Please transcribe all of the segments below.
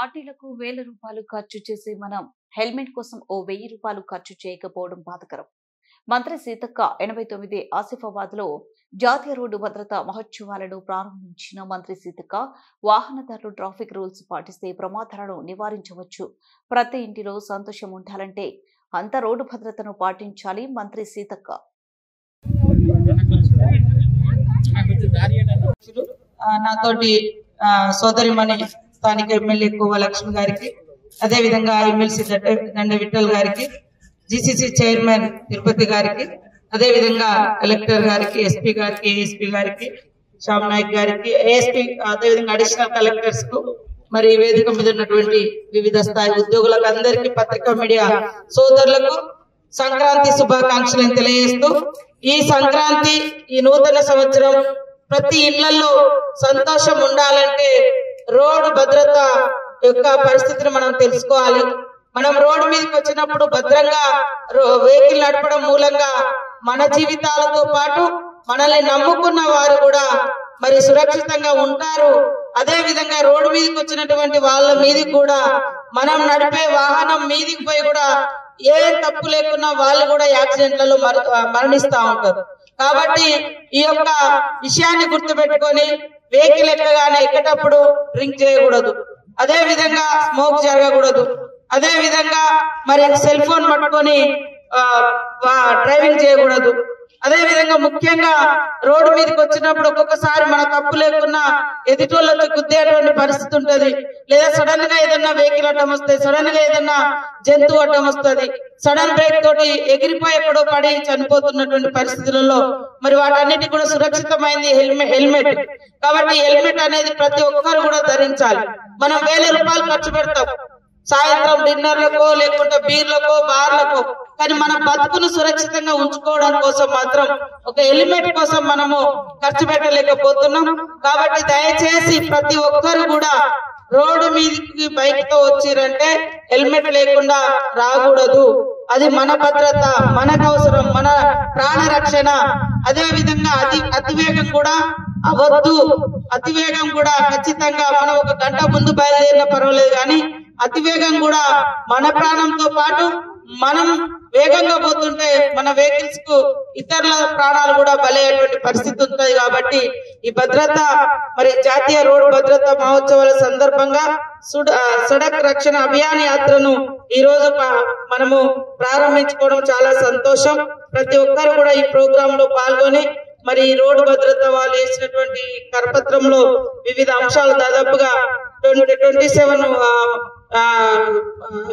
పార్టీలకు వేల రూపాయలు ఖర్చు చేసి మనం హెల్మెట్ కోసం ఓ 1000 రూపాయలు ఖర్చు చేయకపోవడం బాధకరం. మంత్రి సీతక్క 89 ఆసిఫాబాద్ లో జాతీయ రోడ్డు భద్రతా మహోత్సవాలను ప్రారంభించిన మంత్రి సీతక్క వాహనదారులు ట్రాఫిక్ రూల్స్ పాటిస్తే ప్రమాదాలను నివారించవచ్చు. ప్రతి ఇంటిలో సంతోషం ఉండాలంటే అంత రోడ్డు భద్రతను పాటించాలి. మంత్రి సీతక్క నాతోటి సోదరిమణి స్థానిక ఎమ్మెల్యే కోవ లక్ష్మి గారికి, అదే విధంగా ఎమ్మెల్సీ దండ విఠల్ గారికి, జీసీసీ చైర్మన్ తిరుపతి గారికి, అదే విధంగా కలెక్టర్ గారికి, ఎస్పీ గారికి, ఏఎస్పీ గారికి, శ్యామ్ నాయక్ గారికి, ఏఎస్పీ, అదే విధంగా అడిషనల్ కలెక్టర్స్ కు, మరి వేదిక మీద ఉన్నటువంటి వివిధ స్థాయి ఉద్యోగులకు అందరికీ, పత్రికా మీడియా సోదరులకు సంక్రాంతి శుభాకాంక్షలను తెలియజేస్తూ, ఈ సంక్రాంతి, ఈ నూతన సంవత్సరం ప్రతి ఇళ్లలో సంతోషం ఉండాలంటే రోడ్డు భద్రత యొక్క పరిస్థితిని మనం తెలుసుకోవాలి. మనం రోడ్డు మీదకి వచ్చినప్పుడు భద్రంగా వెహికల్ నడపడం మూలంగా మన జీవితాలతో పాటు మనల్ని నమ్ముకున్న వారు కూడా మరి సురక్షితంగా ఉంటారు. అదే విధంగా రోడ్డు మీదకి వచ్చినటువంటి వాళ్ళ మీదకి కూడా మనం నడిపే వాహనం మీదికి పోయి కూడా ఏ తప్పు లేకున్నా వాళ్ళు కూడా యాక్సిడెంట్లలో మరణిస్తా ఉంటారు. కాబట్టి ఈ యొక్క విషయాన్ని గుర్తుపెట్టుకొని వెహికల్ ఎక్కేటప్పుడు డ్రింక్ చేయకూడదు, అదే విధంగా స్మోక్ జరగకూడదు, అదే విధంగా మరి సెల్ ఫోన్ పట్టుకొని డ్రైవింగ్ చేయకూడదు. అదే విధంగా ముఖ్యంగా రోడ్డు మీదకి వచ్చినప్పుడు ఒక్కొక్కసారి మన తప్పు లేకున్నా ఎదుటోళ్ళకి గుద్దేటువంటి పరిస్థితి ఉంటది, లేదా సడన్ గా ఏదన్నా వెహికల్ అడ్డం వస్తుంది, సడన్ గా ఏదన్నా జంతువు అడ్డం వస్తుంది, సడన్ బ్రేక్ తోటి ఎగిరిపోయి ఎక్కడో పడి చనిపోతున్నటువంటి పరిస్థితులలో మరి వాటన్నిటి కూడా సురక్షితమైంది హెల్మెట్. కాబట్టి హెల్మెట్ అనేది ప్రతి ఒక్కరు కూడా ధరించాలి. మనం 1000 రూపాయలు ఖర్చు పెడతాం సాయంత్రం డిన్నర్లకో లేకుంటే బీర్లకో బార్లకో, కానీ మన బతుకును సురక్షితంగా ఉంచుకోవడం కోసం మాత్రం ఒక హెల్మెట్ కోసం మనము ఖర్చు పెట్టలేకపోతున్నాం. కాబట్టి దయచేసి ప్రతి ఒక్కరు కూడా రోడ్డు మీదకి బైక్ తో వచ్చిరంటే హెల్మెట్ లేకుండా రాకూడదు. అది మన భద్రత, మనకు అవసరం, మన ప్రాణ రక్షణ. అదే విధంగా అతివేగం కూడా అవద్దు. అతివేగం కూడా ఖచ్చితంగా మనం 1 గంట ముందు బయలుదేరినా పర్వాలేదు, కానీ అతివేగం కూడా మన ప్రాణంతో పాటు మనం వేగంగా పోతుంటే మన వెహికల్స్ కు ఇతరుల ప్రాణాలు కూడా బలయ్యేటువంటి పరిస్థితి ఉంటుంది. కాబట్టి ఈ భద్రత మరి జాతీయ రోడ్డు భద్రతా మహోత్సవాల సందర్భంగా సడక్ రక్షణ అభియాన్ యాత్రను ఈ రోజు మనము ప్రారంభించుకోవడం చాలా సంతోషం. ప్రతి ఒక్కరు కూడా ఈ ప్రోగ్రామ్ లో పాల్గొని మరి ఈ రోడ్డు భద్రత వాళ్ళు వేసినటువంటి కరపత్రంలో వివిధ అంశాలు దాదాపుగా 27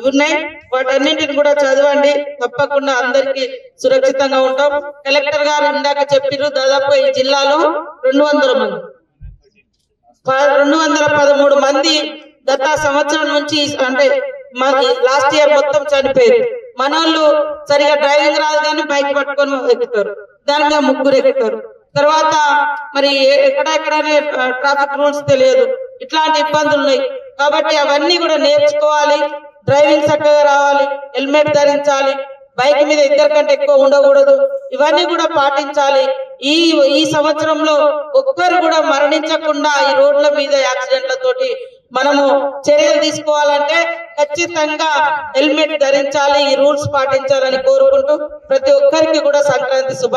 ఉన్నాయి. వాటన్నింటిని కూడా చదవండి, తప్పకుండా అందరికి సురక్షితంగా ఉంటాం. కలెక్టర్ గారు ఇందాక చెప్పారు, దాదాపు ఈ జిల్లాలో 200 మంది 213 మంది గత సంవత్సరం నుంచి, అంటే లాస్ట్ ఇయర్ మొత్తం చనిపోయారు. మనోళ్ళు సరిగా డ్రైవింగ్ రాదు కానీ బైక్ పట్టుకొని ఎక్కుతారు, దాని మీద 3 ఎక్కుతారు. తర్వాత మరి ఎక్కడెక్కడనే ట్రాఫిక్ రూల్స్ తెలియదు, ఇట్లాంటి ఇబ్బందులు ఉన్నాయి. కాబట్టి అవన్నీ కూడా నేర్చుకోవాలి, డ్రైవింగ్ చక్కగా రావాలి, హెల్మెట్ ధరించాలి, బైక్ మీద 2 కంటే ఎక్కువ ఉండకూడదు, ఇవన్నీ కూడా పాటించాలి. ఈ సంవత్సరంలో ఒక్కరు కూడా మరణించకుండా ఈ రోడ్ల మీద యాక్సిడెంట్లతోటి మనము చర్యలు తీసుకోవాలంటే ఖచ్చితంగా హెల్మెట్ ధరించాలి, ఈ రూల్స్ పాటించాలని కోరుకుంటూ ప్రతి ఒక్కరికి కూడా సంక్రాంతి శుభ